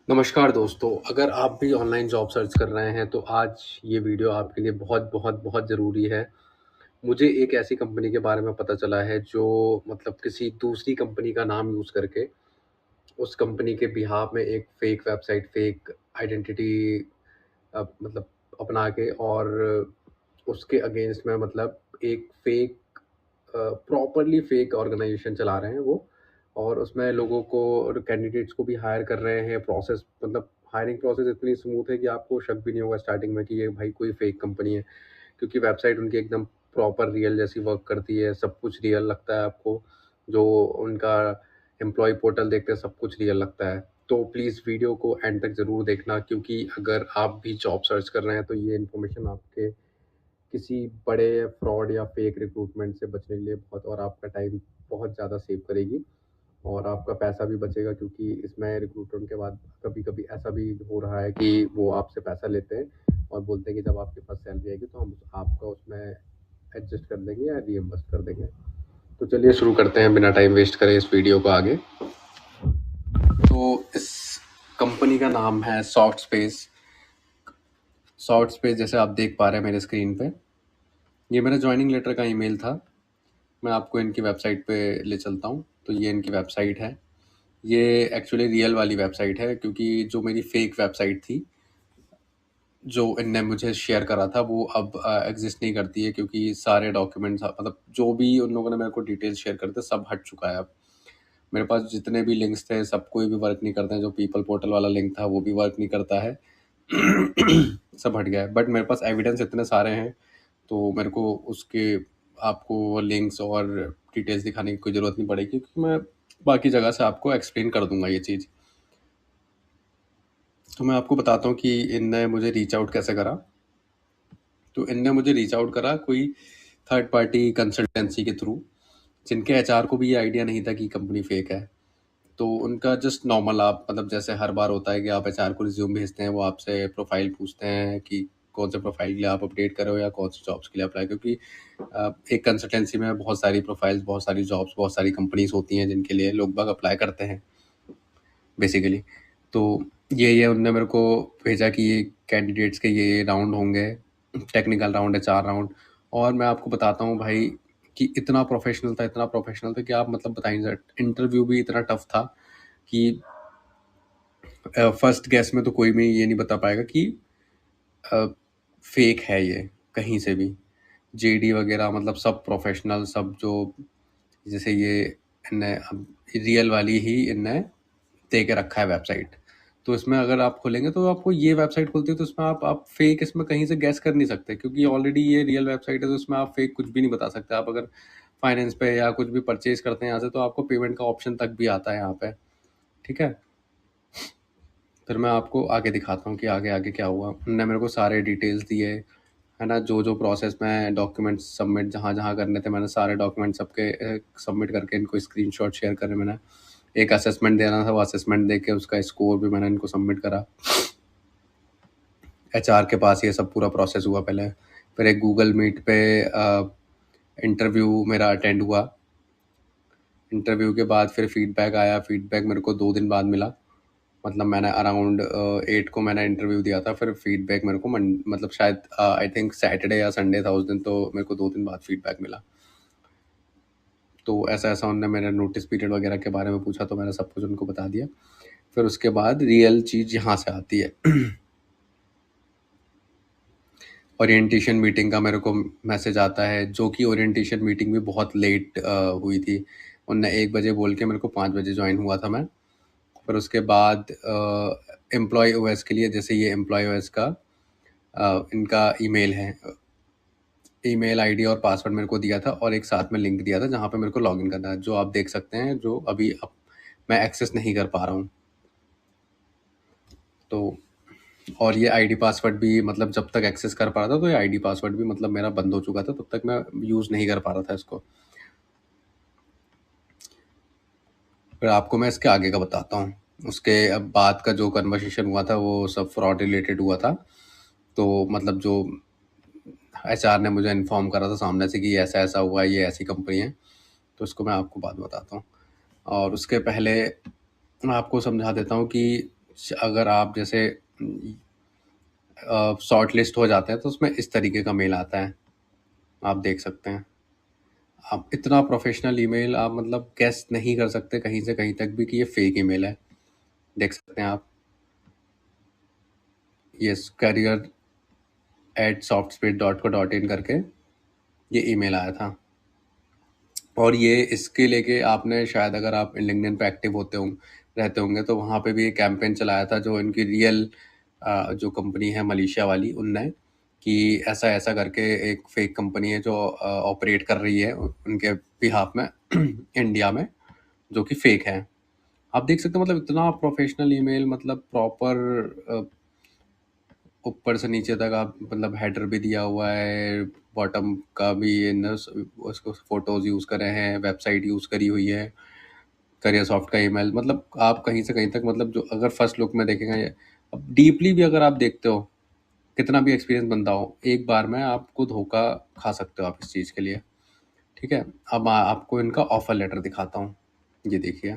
नमस्कार दोस्तों, अगर आप भी ऑनलाइन जॉब सर्च कर रहे हैं तो आज ये वीडियो आपके लिए बहुत बहुत बहुत ज़रूरी है। मुझे एक ऐसी कंपनी के बारे में पता चला है जो मतलब किसी दूसरी कंपनी का नाम यूज़ करके उस कंपनी के बिहाफ़ में एक फ़ेक वेबसाइट, फ़ेक आइडेंटिटी मतलब अपना के और उसके अगेंस्ट में मतलब एक फ़ेक प्रॉपरली फ़ेक ऑर्गनाइज़ेशन चला रहे हैं वो। और उसमें लोगों को और कैंडिडेट्स को भी हायर कर रहे हैं। प्रोसेस मतलब हायरिंग प्रोसेस इतनी स्मूथ है कि आपको शक भी नहीं होगा स्टार्टिंग में कि ये भाई कोई फ़ेक कंपनी है। क्योंकि वेबसाइट उनकी एकदम प्रॉपर रियल जैसी वर्क करती है, सब कुछ रियल लगता है आपको। जो उनका एम्प्लॉयी पोर्टल देखते हैं, सब कुछ रियल लगता है। तो प्लीज़ वीडियो को एंड तक ज़रूर देखना, क्योंकि अगर आप भी जॉब सर्च कर रहे हैं तो ये इन्फॉर्मेशन आपके किसी बड़े फ्रॉड या फेक रिक्रूटमेंट से बचने के लिए बहुत और आपका टाइम बहुत ज़्यादा सेव करेगी और आपका पैसा भी बचेगा, क्योंकि इसमें रिक्रूटमेंट के बाद कभी-कभी ऐसा भी हो रहा है कि वो आपसे पैसा लेते हैं और बोलते हैं कि जब आपके पास सैलरी आएगी तो हम आपका उसमें एडजस्ट कर देंगे या रीइंबर्स कर देंगे। तो चलिए शुरू करते हैं बिना टाइम वेस्ट करे इस वीडियो को आगे। तो इस कंपनी का नाम है सॉफ्ट स्पेस। सॉफ्ट स्पेस जैसे आप देख पा रहे हैं मेरे स्क्रीन पे, ये मेरा जॉइनिंग लेटर का ईमेल था। मैं आपको इनकी वेबसाइट पे ले चलता हूँ। तो ये इनकी वेबसाइट है। ये एक्चुअली रियल वाली वेबसाइट है, क्योंकि जो मेरी फेक वेबसाइट थी जो इनने मुझे शेयर करा था वो अब एग्जिस्ट नहीं करती है, क्योंकि सारे डॉक्यूमेंट्स मतलब जो भी उन लोगों ने मेरे को डिटेल्स शेयर करे थे सब हट चुका है अब। मेरे पास जितने भी लिंक्स थे सब कोई भी वर्क नहीं करते हैं। जो पीपल पोर्टल वाला लिंक था वो भी वर्क नहीं करता है। सब हट गया है। बट मेरे पास एविडेंस इतने सारे हैं तो मेरे को उसके आपको लिंक्स और डिटेल्स दिखाने की कोई ज़रूरत नहीं पड़ेगी, क्योंकि मैं बाकी जगह से आपको एक्सप्लेन कर दूंगा ये चीज़। तो मैं आपको बताता हूँ कि इनने मुझे रीच आउट कैसे करा। तो इनने मुझे रीच आउट करा कोई थर्ड पार्टी कंसल्टेंसी के थ्रू, जिनके एचआर को भी ये आइडिया नहीं था कि कंपनी फेक है। तो उनका जस्ट नॉर्मल आप मतलब जैसे हर बार होता है कि आप एचआर को रिज्यूम भेजते हैं, वो आपसे प्रोफाइल पूछते हैं कि कौन से प्रोफाइल के लिए आप अपडेट कर रहे हो या कौन सी जॉब्स के लिए अप्लाई। क्योंकि एक कंसल्टेंसी में बहुत सारी प्रोफाइल्स, बहुत सारी जॉब्स, बहुत सारी कंपनीज होती हैं जिनके लिए लोग बाग अप्लाई करते हैं बेसिकली। तो ये उनने मेरे को भेजा कि ये कैंडिडेट्स के ये राउंड होंगे, टेक्निकल राउंड, एचआर राउंड। और मैं आपको बताता हूँ भाई कि इतना प्रोफेशनल था, इतना प्रोफेशनल था कि आप मतलब बताएंगे। इंटरव्यू भी इतना टफ था कि फर्स्ट गैस में तो कोई भी ये नहीं बता पाएगा कि फेक है ये कहीं से भी। जेडी वगैरह मतलब सब प्रोफेशनल, सब जो जैसे ये इनने अब रियल वाली ही इनने दे के रखा है वेबसाइट। तो इसमें अगर आप खोलेंगे तो आपको ये वेबसाइट खुलती है, तो इसमें आप फेक इसमें कहीं से गैस कर नहीं सकते, क्योंकि ऑलरेडी ये रियल वेबसाइट है। तो इसमें आप फेक कुछ भी नहीं बता सकते। आप अगर फाइनेंस पे या कुछ भी परचेज करते हैं यहाँ से तो आपको पेमेंट का ऑप्शन तक भी आता है यहाँ पे। ठीक है, फिर मैं आपको आगे दिखाता हूँ कि आगे आगे क्या हुआ। उन्होंने मेरे को सारे डिटेल्स दिए, है ना। जो जो प्रोसेस में डॉक्यूमेंट्स सबमिट जहाँ जहाँ करने थे मैंने सारे डॉक्यूमेंट सबके सबमिट करके इनको स्क्रीनशॉट शेयर करे। मैंने एक असेसमेंट देना था, वो असेसमेंट दे के उसका स्कोर भी मैंने इनको सबमिट करा। एचआर के पास ये सब पूरा प्रोसेस हुआ पहले। फिर एक गूगल मीट पे इंटरव्यू मेरा अटेंड हुआ। इंटरव्यू के बाद फिर फीडबैक आया। फीडबैक मेरे को 2 दिन बाद मिला। मतलब मैंने अराउंड 8 को मैंने इंटरव्यू दिया था। फिर फीडबैक मेरे को मतलब शायद आई थिंक सैटरडे या संडे था उस दिन। तो मेरे को 2 दिन बाद फीडबैक मिला। तो ऐसा ऐसा उन्होंने मेरे नोटिस पीरियड वगैरह के बारे में पूछा, तो मैंने सब कुछ उनको बता दिया। फिर उसके बाद रियल चीज़ यहाँ से आती है। ओरिएंटेशन मीटिंग का मेरे को मैसेज आता है, जो कि ओरिएंटेशन मीटिंग भी बहुत लेट हुई थी। उनने 1 बजे बोल के मेरे को 5 बजे ज्वाइन हुआ था मैं। फिर उसके बाद एम्प्लॉय ओएस के लिए, जैसे ये एम्प्लॉय ओएस का इनका ईमेल है, ईमेल आईडी और पासवर्ड मेरे को दिया था और एक साथ में लिंक दिया था जहाँ पे मेरे को लॉगिन करना है, जो आप देख सकते हैं, जो अभी मैं एक्सेस नहीं कर पा रहा हूँ। तो और ये आईडी पासवर्ड भी मतलब जब तक एक्सेस कर पा रहा था तो ये आईडी पासवर्ड भी मतलब मेरा बंद हो चुका था, तब तक मैं यूज़ नहीं कर पा रहा था इसको। फिर आपको मैं इसके आगे का बताता हूँ। उसके अब बाद का जो कन्वर्सेशन हुआ था वो सब फ्रॉड रिलेटेड हुआ था। तो मतलब जो एचआर ने मुझे इन्फॉर्म करा था सामने से कि ऐसा ऐसा हुआ, ये ऐसी कंपनी है, तो इसको मैं आपको बाद में बताता हूँ। और उसके पहले मैं आपको समझा देता हूँ कि अगर आप जैसे शॉर्ट लिस्ट हो जाते हैं तो उसमें इस तरीके का मेल आता है, आप देख सकते हैं। आप इतना प्रोफेशनल ईमेल आप मतलब गेस नहीं कर सकते कहीं से कहीं तक भी कि ये फेक ईमेल है। देख सकते हैं आप, ये करियर एट softspeed.co.in करके ये ईमेल आया था। और ये इसके लेके आपने शायद, अगर आप लिंक्डइन पे एक्टिव रहते होंगे तो वहाँ पे भी एक कैंपेन चलाया था जो इनकी रियल जो कंपनी है मलेशिया वाली, उनने, कि ऐसा ऐसा करके एक फेक कंपनी है जो ऑपरेट कर रही है उनके बिहाफ में इंडिया में, जो कि फेक है। आप देख सकते हैं मतलब इतना प्रोफेशनल ईमेल, मतलब प्रॉपर ऊपर से नीचे तक आप मतलब हेडर भी दिया हुआ है, बॉटम का भी उसको फोटोज यूज़ करे हैं, वेबसाइट यूज़ करी हुई है, करियर सॉफ्ट का ईमेल, मतलब आप कहीं से कहीं तक मतलब जो अगर फर्स्ट लुक में देखेंगे, अब डीपली भी अगर आप देखते हो, कितना भी एक्सपीरियंस बनता हो, एक बार में आपको धोखा खा सकते हो आप इस चीज़ के लिए। ठीक है, अब आपको इनका ऑफर लेटर दिखाता हूँ। ये देखिए,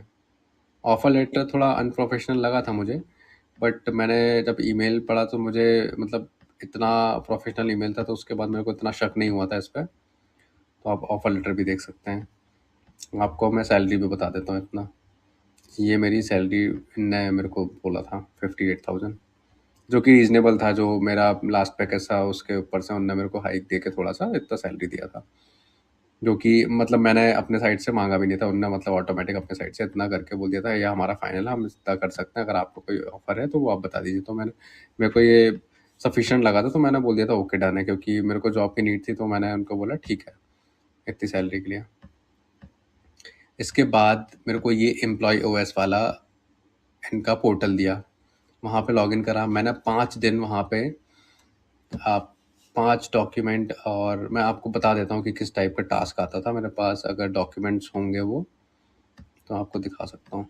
ऑफर लेटर थोड़ा अनप्रोफेशनल लगा था मुझे, बट मैंने जब ईमेल पढ़ा तो मुझे मतलब इतना प्रोफेशनल ईमेल था, तो उसके बाद मेरे को इतना शक नहीं हुआ था इस पे। तो आप ऑफर लेटर भी देख सकते हैं। आपको मैं सैलरी भी बता देता हूँ इतना। ये मेरी सैलरी इनने मेरे को बोला था 58,000, जो कि रीज़नेबल था। जो मेरा लास्ट पैकेज था उसके ऊपर से उनने मेरे को हाइक दे के थोड़ा सा इतना सैलरी दिया था, जो कि मतलब मैंने अपने साइड से मांगा भी नहीं था। उनने मतलब ऑटोमेटिक अपने साइड से इतना करके बोल दिया था, ये हमारा फाइनल है, हम इतना कर सकते हैं, अगर आपको कोई ऑफर है तो वो आप बता दीजिए। तो मैंने, मेरे को ये सफिशिएंट लगा था, तो मैंने बोल दिया था ओके डन है, क्योंकि मेरे को जॉब की नीड थी। तो मैंने उनको बोला ठीक है इतनी सैलरी के लिए। इसके बाद मेरे को ये एम्प्लॉय ओएस वाला इनका पोर्टल दिया, वहाँ पे लॉगिन करा मैंने। 5 दिन वहाँ पे आप 5 डॉक्यूमेंट, और मैं आपको बता देता हूँ कि किस टाइप का टास्क आता था मेरे पास। अगर डॉक्यूमेंट्स होंगे वो तो आपको दिखा सकता हूँ।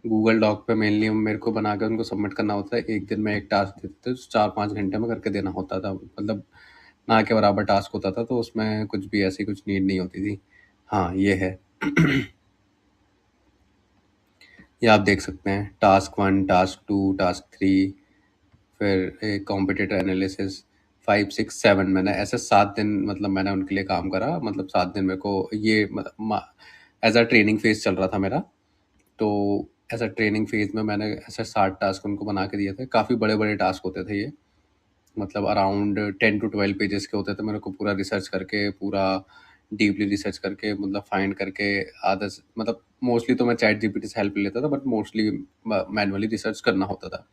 गूगल डॉक पे मेनली मेरे को बना के उनको सबमिट करना होता है। एक दिन में एक टास्क देते थे, 4-5 घंटे में करके देना होता था, मतलब ना के बराबर टास्क होता था। तो उसमें कुछ भी ऐसी कुछ नीड नहीं होती थी। हाँ ये है ये आप देख सकते हैं, टास्क 1, टास्क 2, टास्क 3, फिर कॉम्पिटिटर एनालिसिस 5, 6, 7। मैंने ऐसे 7 दिन मतलब मैंने उनके लिए काम करा। मतलब 7 दिन मेरे को ये एज अ ट्रेनिंग फेज चल रहा था मेरा। तो एज अ ट्रेनिंग फेज में मैंने ऐसे 60 टास्क उनको बना के दिए थे। काफ़ी बड़े बड़े टास्क होते थे ये, मतलब अराउंड 10 to 12 पेजेस के होते थे। मेरे को पूरा रिसर्च करके, पूरा डीपली रिसर्च करके, मतलब फाइंड करके, मतलब मोस्टली तो मैं चैट जीपीटी से हेल्प लेता था, बट मोस्टली मैनुअली रिसर्च करना होता था।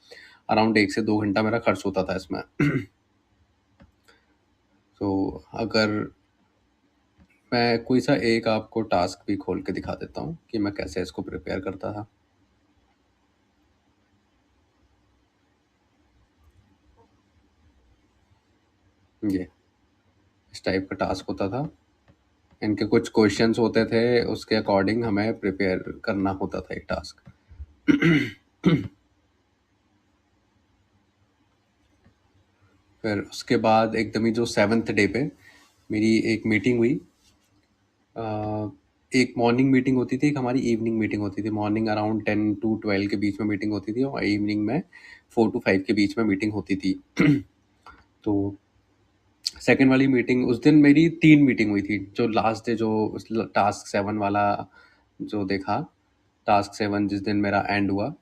अराउंड 1 से 2 घंटा मेरा खर्च होता था इसमें तो अगर मैं कोई सा एक आपको टास्क भी खोल के दिखा देता हूँ कि मैं कैसे इसको प्रिपेयर करता था। ये इस टाइप का टास्क होता था। इनके कुछ क्वेश्चंस होते थे, उसके अकॉर्डिंग हमें प्रिपेयर करना होता था एक टास्क। फिर उसके बाद एकदम ही जो 7th डे पे मेरी एक मीटिंग हुई। एक मॉर्निंग मीटिंग होती थी, एक हमारी इवनिंग मीटिंग होती थी। मॉर्निंग अराउंड 10 to 12 के बीच में मीटिंग होती थी, और इवनिंग में 4 to 5 के बीच में मीटिंग होती थी। तो सेकेंड वाली मीटिंग, उस दिन मेरी 3 मीटिंग हुई थी। जो लास्ट डे, जो टास्क 7 वाला जो देखा, टास्क 7 जिस दिन मेरा एंड हुआ,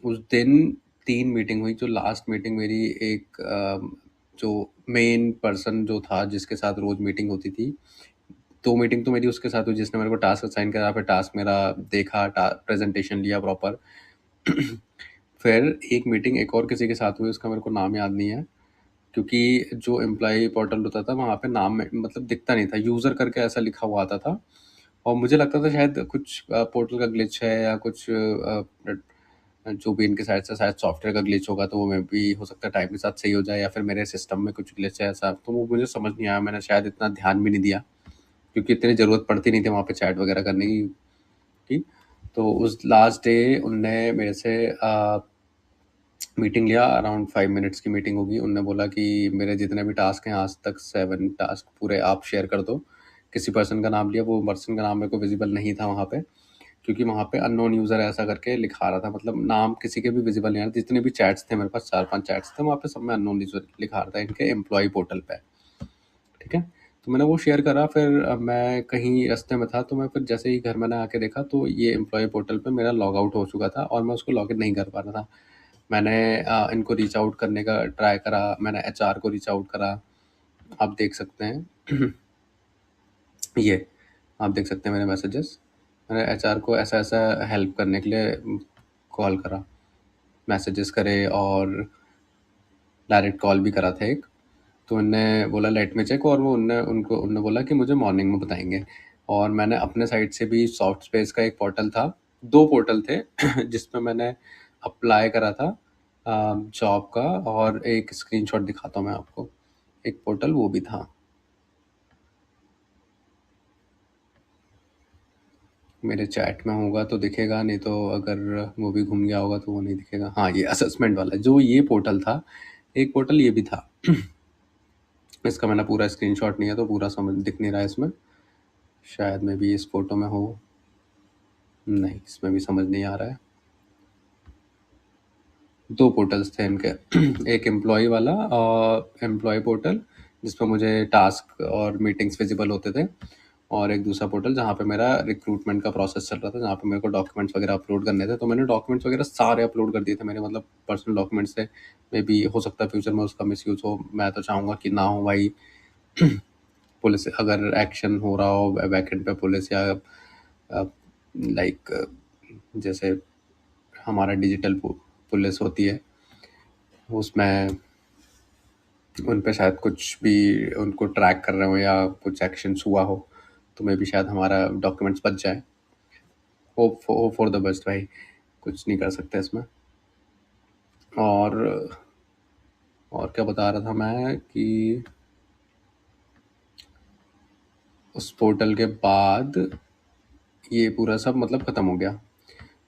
उस दिन 3 मीटिंग हुई। जो लास्ट मीटिंग मेरी एक जो मेन पर्सन जो था जिसके साथ रोज मीटिंग होती थी, 2 मीटिंग तो मेरी उसके साथ हुई जिसने मेरे को टास्क असाइन करा, फिर टास्क मेरा देखा, प्रेजेंटेशन लिया प्रॉपर। फिर एक मीटिंग एक और किसी के साथ हुई, उसका मेरे को नाम याद नहीं है, क्योंकि जो एम्प्लॉय पोर्टल होता था वहाँ पे नाम मतलब दिखता नहीं था, यूज़र करके ऐसा लिखा हुआ आता था। और मुझे लगता था शायद कुछ पोर्टल का ग्लिच है, या कुछ जो भी इनके साइड से शायद सॉफ्टवेयर का ग्लिच होगा, तो वो मे भी हो सकता है टाइम के साथ सही हो जाए, या फिर मेरे सिस्टम में कुछ ग्लिच है ऐसा। तो वो मुझे समझ नहीं आया, मैंने शायद इतना ध्यान भी नहीं दिया, क्योंकि इतनी ज़रूरत पड़ती नहीं थी वहाँ पे चैट वगैरह करने की। तो उस लास्ट डे उनने मेरे से मीटिंग लिया, अराउंड 5 मिनट्स की मीटिंग होगी। उन्होंने बोला कि मेरे जितने भी टास्क हैं आज तक 7 टास्क पूरे आप शेयर कर दो। किसी पर्सन का नाम लिया, वो पर्सन का नाम मेरे को विजिबल नहीं था वहाँ पे, क्योंकि वहाँ पे अननोन यूज़र ऐसा करके लिखा रहा था, मतलब नाम किसी के भी विजिबल नहीं आ रहा। जितने भी चैट्स थे मेरे पास, 4-5 चैट्स थे, वहाँ पे सब में अननोन यूज़र लिखा रहा था इनके एम्प्लॉय पोर्टल पे। ठीक है? तो मैंने वो शेयर करा, फिर मैं कहीं रास्ते में था, तो मैं फिर जैसे ही घर मैंने आके देखा तो ये एम्प्लॉय पोर्टल पे मेरा लॉग आउट हो चुका था और मैं उसको लॉगिन नहीं कर पा रहा था। मैंने इनको रीच आउट करने का ट्राई करा, मैंने एचआर को रीच आउट करा। आप देख सकते हैं ये आप देख सकते हैं मेरे मैसेजेस। मैंने एचआर को ऐसा-ऐसा हेल्प करने के लिए कॉल करा, मैसेजेस करे और डायरेक्ट कॉल भी करा था एक। तो उनने बोला लेट मी चेक, और वो उन्होंने बोला कि मुझे मॉर्निंग में बताएँगे। और मैंने अपने साइड से भी सॉफ्ट स्पेस का एक पोर्टल था, 2 पोर्टल थे जिसमें मैंने अप्लाई करा था जॉब का, और एक स्क्रीनशॉट दिखाता हूँ मैं आपको। एक पोर्टल वो भी था। मेरे चैट में होगा तो दिखेगा, नहीं तो अगर वो भी घूम गया होगा तो वो नहीं दिखेगा। हाँ, ये असेसमेंट वाला जो ये पोर्टल था, एक पोर्टल ये भी था। इसका मैंने पूरा स्क्रीनशॉट नहीं है तो पूरा समझ दिख नहीं रहा है इसमें। शायद में भी इस फोटो में हो, नहीं इसमें भी समझ नहीं आ रहा है। 2 पोर्टल्स थे इनके। एक एम्प्लॉय वाला एम्प्लॉय पोर्टल जिसपे मुझे टास्क और मीटिंग्स विजिबल होते थे, और एक दूसरा पोर्टल जहाँ पे मेरा रिक्रूटमेंट का प्रोसेस चल रहा था, जहाँ पे मेरे को डॉक्यूमेंट्स वगैरह अपलोड करने थे। तो मैंने डॉक्यूमेंट्स वगैरह सारे अपलोड कर दिए थे मेरे, मतलब पर्सनल डॉक्यूमेंट्स थे। मे बी हो सकता है फ्यूचर में उसका मिसयूज़ हो, मैं तो चाहूँगा कि ना हो भाई। पुलिस अगर एक्शन हो रहा हो बैकएंड पे, पुलिस या लाइक जैसे हमारा डिजिटल पुलिस होती है, उसमें उन पे शायद कुछ भी उनको ट्रैक कर रहे हो या कुछ एक्शंस हुआ हो, तो मे बी शायद हमारा डॉक्यूमेंट्स बच जाए। होप फॉर द बेस्ट भाई, कुछ नहीं कर सकते इसमें। और क्या बता रहा था मैं कि उस पोर्टल के बाद ये पूरा सब मतलब ख़त्म हो गया।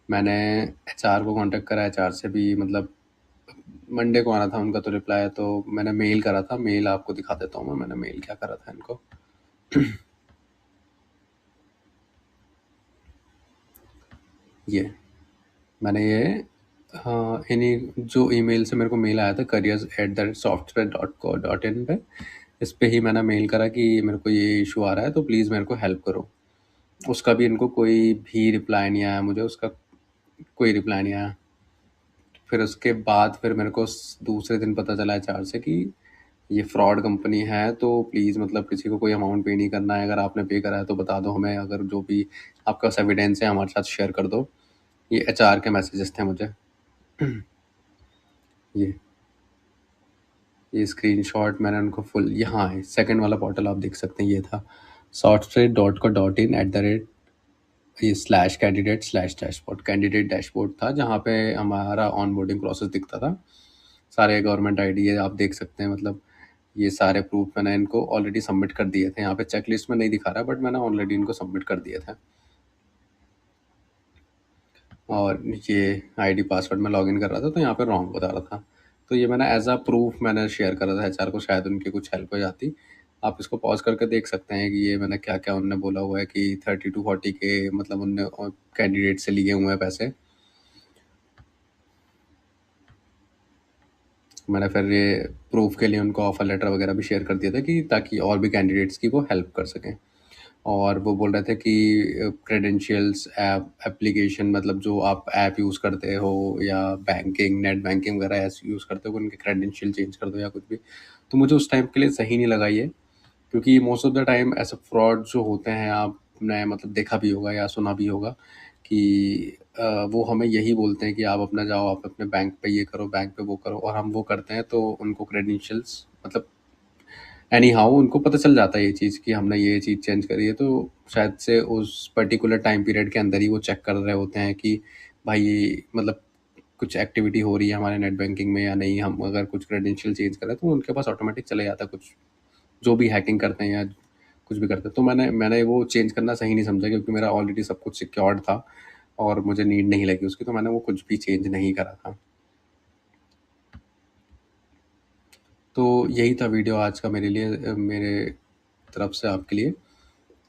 मैंने एचआर को कांटेक्ट करा, एचआर से भी मतलब मंडे को आना था उनका तो रिप्लाई, तो मैंने मेल करा था। मेल आपको दिखा देता हूँ मैंने मेल क्या करा था इनको। ये मैंने ये हाँ, इन्हीं जो ईमेल से मेरे को मेल आया था careers@software.co.in पे, इस पे ही मैंने मेल करा कि मेरे को ये इशू आ रहा है तो प्लीज़ मेरे को हेल्प करो। उसका भी इनको कोई भी रिप्लाई नहीं आया, मुझे उसका कोई रिप्लाई नहीं आया। फिर उसके बाद फिर मेरे को दूसरे दिन पता चला एचआर से कि ये फ्रॉड कंपनी है, तो प्लीज़ मतलब किसी को कोई अमाउंट पे नहीं करना है। अगर आपने पे करा है तो बता दो हमें, अगर जो भी आपके पास एविडेंस है हमारे साथ शेयर कर दो। ये एचआर के मैसेजेस थे मुझे। ये स्क्रीनशॉट मैंने उनको फुल यहाँ है, सेकंड वाला पोर्टल आप देख सकते हैं, ये था software.co.in ये slash candidate slash dashboard, candidate dashboard था जहाँ पे हमारा ऑनबोर्डिंग प्रोसेस दिखता था। सारे गवर्नमेंट आईडी है आप देख सकते हैं, मतलब ये सारे प्रूफ मैंने इनको ऑलरेडी सबमिट कर दिए थे। यहाँ पे चेकलिस्ट में नहीं दिखा रहा, बट मैंने ऑलरेडी इनको सबमिट कर दिए थे। और ये आईडी पासवर्ड में लॉगिन कर रहा था तो यहाँ पे रॉन्ग बता रहा था, तो ये मैंने एज अ प्रूफ मैंने शेयर करा था एचआर को, शायद उनकी कुछ हेल्प हो जाती। आप इसको पॉज करके देख सकते हैं कि ये मैंने क्या क्या उनने बोला हुआ है कि 30 to 40 के मतलब उनने कैंडिडेट से लिए हुए हैं पैसे। मैंने फिर ये प्रूफ के लिए उनको ऑफर लेटर वगैरह भी शेयर कर दिया था कि ताकि और भी कैंडिडेट्स की वो हेल्प कर सकें। और वो बोल रहे थे कि क्रेडेंशियल्स एप्लीकेशन, मतलब जो आप ऐप यूज़ करते हो या बैंकिंग नेट बैंकिंग वगैरह ऐसे यूज़ करते हो, उनके क्रेडेंशियल चेंज कर दो या कुछ भी। तो मुझे उस टाइम के लिए सही नहीं लगा ये, क्योंकि मोस्ट ऑफ द टाइम ऐसे फ्रॉड जो होते हैं आपने मतलब देखा भी होगा या सुना भी होगा कि वो हमें यही बोलते हैं कि आप अपना जाओ, आप अपने बैंक पे ये करो, बैंक पे वो करो, और हम वो करते हैं तो उनको क्रेडेंशियल्स मतलब एनी हाउ उनको पता चल जाता है ये चीज़ कि हमने ये चीज़ चेंज करी है, तो शायद से उस पर्टिकुलर टाइम पीरियड के अंदर ही वो चेक कर रहे होते हैं कि भाई मतलब कुछ एक्टिविटी हो रही है हमारे नेट बैंकिंग में या नहीं। हम अगर कुछ क्रेडेंशियल चेंज करें तो उनके पास ऑटोमेटिक चले जाता है, कुछ जो भी हैकिंग करते हैं या कुछ भी करते हैं। तो मैंने वो चेंज करना सही नहीं समझा, क्योंकि मेरा ऑलरेडी सब कुछ सिक्योर्ड था और मुझे नीड नहीं लगी उसकी, तो मैंने वो कुछ भी चेंज नहीं करा था। तो यही था वीडियो आज का मेरे लिए, मेरे तरफ से आपके लिए,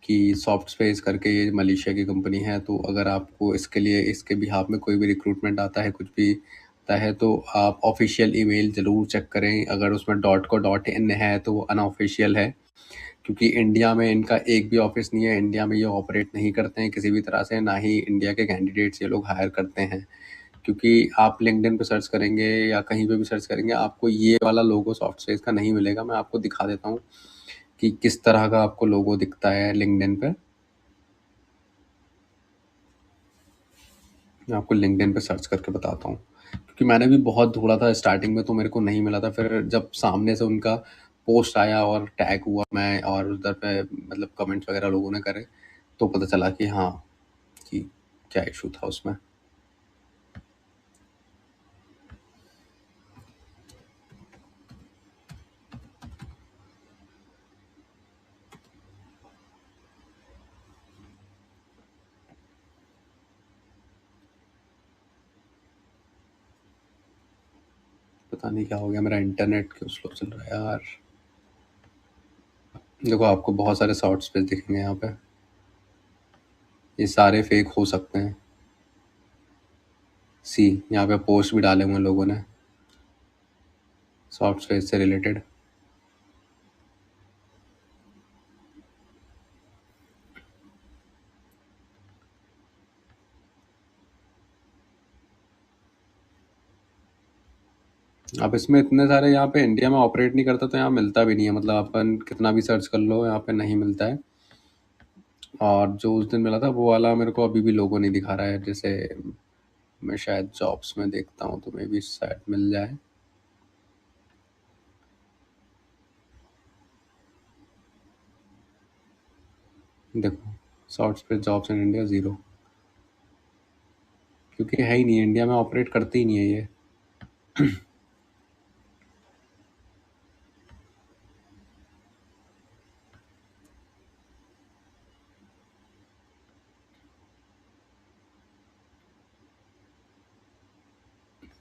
कि सॉफ्ट स्पेस करके ये मलेशिया की कंपनी है। तो अगर आपको इसके लिए, इसके बिहाफ में कोई भी रिक्रूटमेंट आता है, कुछ भी आता है, तो आप ऑफिशियल ईमेल ज़रूर चेक करें। अगर उसमें डॉट को डॉट इन है तो वो अनऑफिशियल है, क्योंकि इंडिया में इनका एक भी ऑफिस नहीं है। इंडिया में ये ऑपरेट नहीं करते हैं किसी भी तरह से, ना ही इंडिया के कैंडिडेट्स ये लोग हायर करते हैं। क्योंकि आप लिंक्डइन पे सर्च करेंगे या कहीं पे भी सर्च करेंगे, आपको ये वाला लोगो सॉफ्ट स्पेस का नहीं मिलेगा। मैं आपको दिखा देता हूँ कि किस तरह का आपको लोगो दिखता है लिंक्डइन पे। मैं आपको लिंक्डइन पे सर्च करके बताता हूँ, क्योंकि मैंने भी बहुत ढूंढा था स्टार्टिंग में, तो मेरे को नहीं मिला था। फिर जब सामने से उनका पोस्ट आया और टैग हुआ मैं, और उधर पे मतलब कमेंट्स वगैरह लोगों ने करे, तो पता चला कि हाँ, कि क्या इशू था उसमें। पता नहीं क्या हो गया, मेरा इंटरनेट क्यों स्लो चल रहा है यार। देखो, आपको बहुत सारे सॉफ्ट स्पेस दिखेंगे यहाँ पे, ये सारे फेक हो सकते हैं। सी, यहाँ पे पोस्ट भी डाले हुए हैं लोगों ने सॉफ्ट स्पेस से रिलेटेड। अब इसमें इतने सारे, यहाँ पे इंडिया में ऑपरेट नहीं करता तो यहाँ मिलता भी नहीं है। मतलब अपन कितना भी सर्च कर लो, यहाँ पे नहीं मिलता है। और जो उस दिन मिला था वो वाला मेरे को अभी भी लोगो नहीं दिखा रहा है। जैसे मैं शायद जॉब्स में देखता हूँ तो मे भी शायद मिल जाए। देखो, soft space jobs in India 0, क्योंकि है ही नहीं, इंडिया में ऑपरेट करती ही नहीं है ये।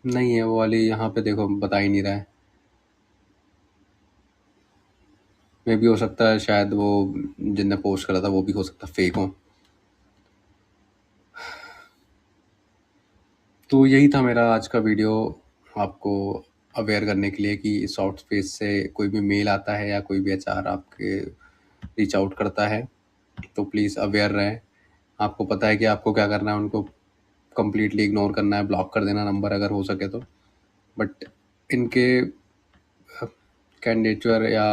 नहीं है वो वाली, यहाँ पे देखो बता ही नहीं रहा है। मे भी हो सकता है, शायद वो जिनने पोस्ट करा था वो भी हो सकता है फेक हो। तो यही था मेरा आज का वीडियो, आपको अवेयर करने के लिए कि सॉफ्ट स्पेस से कोई भी मेल आता है या कोई भी एचआर आपके रीच आउट करता है तो प्लीज़ अवेयर रहें। आपको पता है कि आपको क्या करना है, उनको कंप्लीटली इग्नोर करना है, ब्लॉक कर देना नंबर अगर हो सके तो। बट इनके कैंडिडेचर या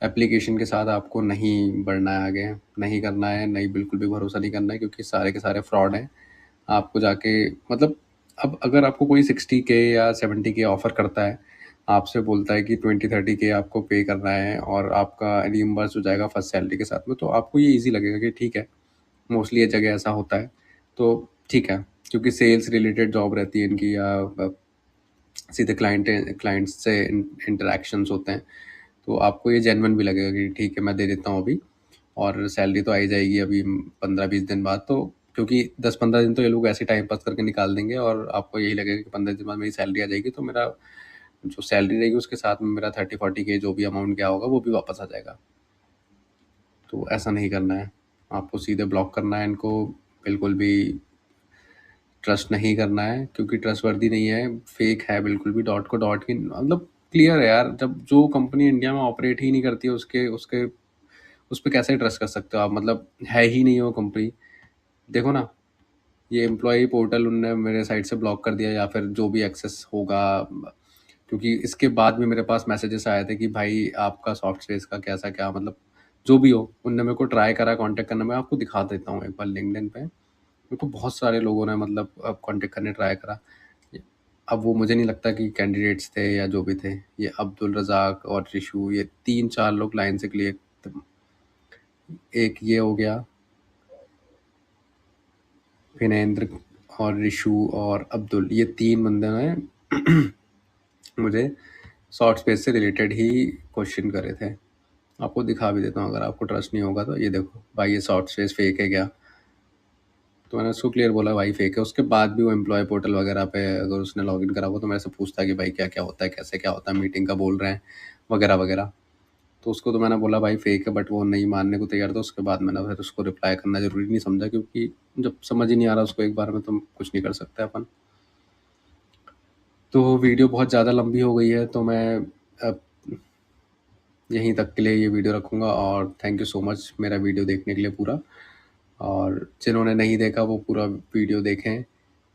एप्लीकेशन के साथ आपको नहीं बढ़ना है आगे, नहीं करना है, नहीं, बिल्कुल भी भरोसा नहीं करना है, क्योंकि सारे के सारे फ्रॉड हैं। आपको जाके मतलब, अब अगर आपको कोई 60K या 70K ऑफर करता है, आपसे बोलता है कि 20-30K आपको पे करना है और आपका रिइम्बर्स हो जाएगा फर्स्ट सैलरी के साथ में, तो आपको ये ईजी लगेगा कि ठीक है, मोस्टली ये जगह ऐसा होता है तो ठीक है, क्योंकि सेल्स रिलेटेड जॉब रहती है इनकी, या सीधे क्लाइंट्स से इंटरेक्शंस होते हैं, तो आपको ये जेन्युइन भी लगेगा कि ठीक है, मैं दे देता हूँ अभी, और सैलरी तो आई जाएगी अभी 15-20 दिन बाद। तो क्योंकि 10-15 दिन तो ये लोग ऐसे टाइम पास करके निकाल देंगे, और आपको यही लगेगा कि 15 दिन बाद मेरी सैलरी आ जाएगी, तो मेरा जो सैलरी रहेगी उसके साथ में मेरा 30-40K जो भी अमाउंट क्या होगा वो भी वापस आ जाएगा। तो ऐसा नहीं करना है, आपको सीधे ब्लॉक करना है इनको। बिल्कुल भी ट्रस्ट नहीं करना है, क्योंकि ट्रस्टवर्दी नहीं है, फेक है बिल्कुल भी। डॉट को डॉट की मतलब क्लियर है यार, जब जो कंपनी इंडिया में ऑपरेट ही नहीं करती है उसके उसके उस पर कैसे ट्रस्ट कर सकते हो आप? मतलब है ही नहीं वो कंपनी। देखो ना, ये एम्प्लॉय पोर्टल उनने मेरे साइट से ब्लॉक कर दिया, या फिर जो भी एक्सेस होगा, क्योंकि इसके बाद भी मेरे पास मैसेजेस आए थे कि भाई आपका सॉफ्टवेयर का कैसा क्या, मतलब जो भी हो, उनने मेरे को ट्राई करा कांटेक्ट करना। मैं आपको दिखा देता हूँ एक बार लिंक्डइन पे, मेरे को बहुत सारे लोगों ने मतलब अब कांटेक्ट करने ट्राई करा। अब वो मुझे नहीं लगता कि कैंडिडेट्स थे या जो भी थे, ये अब्दुल रज़ाक और रिशु, ये 3-4 लोग लाइन से क्लियर। एक ये हो गया, विनेंद्र और रिशु और अब्दुल, ये 3 बंदे ने मुझे शॉर्ट स्पेस से रिलेटेड ही क्वेश्चन करे थे। आपको दिखा भी देता हूँ, अगर आपको ट्रस्ट नहीं होगा तो ये देखो भाई, ये शॉर्ट स्पेस फेक है क्या? तो मैंने उसको क्लियर बोला भाई फेक है। उसके बाद भी वो एम्प्लॉय पोर्टल वगैरह पे अगर उसने लॉगिन करा हुआ तो मेरे से पूछता है कि भाई क्या क्या होता है, कैसे क्या होता है, मीटिंग का बोल रहे हैं वगैरह वगैरह। तो उसको तो मैंने बोला भाई फेक है, बट वो नहीं मानने को तैयार था। उसके बाद मैंने फिर उसको रिप्लाई करना ज़रूरी नहीं समझा, क्योंकि जब समझ ही नहीं आ रहा उसको एक बार में तो कुछ नहीं कर सकते अपन। तो वीडियो बहुत ज़्यादा लंबी हो गई है, तो मैं अब यहीं तक के लिए ये वीडियो रखूँगा। और थैंक यू सो मच मेरा वीडियो देखने के लिए पूरा। और जिन्होंने नहीं देखा वो पूरा वीडियो देखें,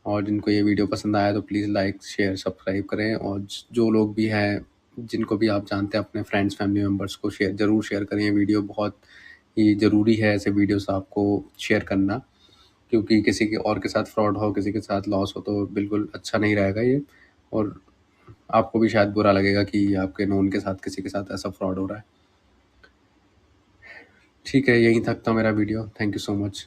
और जिनको ये वीडियो पसंद आया तो प्लीज़ लाइक शेयर सब्सक्राइब करें। और जो लोग भी हैं, जिनको भी आप जानते हैं, अपने फ्रेंड्स फैमिली मेम्बर्स को ज़रूर शेयर करें। ये वीडियो बहुत ही ज़रूरी है, ऐसे वीडियोस आपको शेयर करना, क्योंकि किसी के और के साथ फ्रॉड हो, किसी के साथ लॉस हो तो बिल्कुल अच्छा नहीं रहेगा ये। और आपको भी शायद बुरा लगेगा कि आपके नोन के साथ किसी के साथ ऐसा फ्रॉड हो रहा है। ठीक है, यहीं तक था मेरा video. Thank you so much.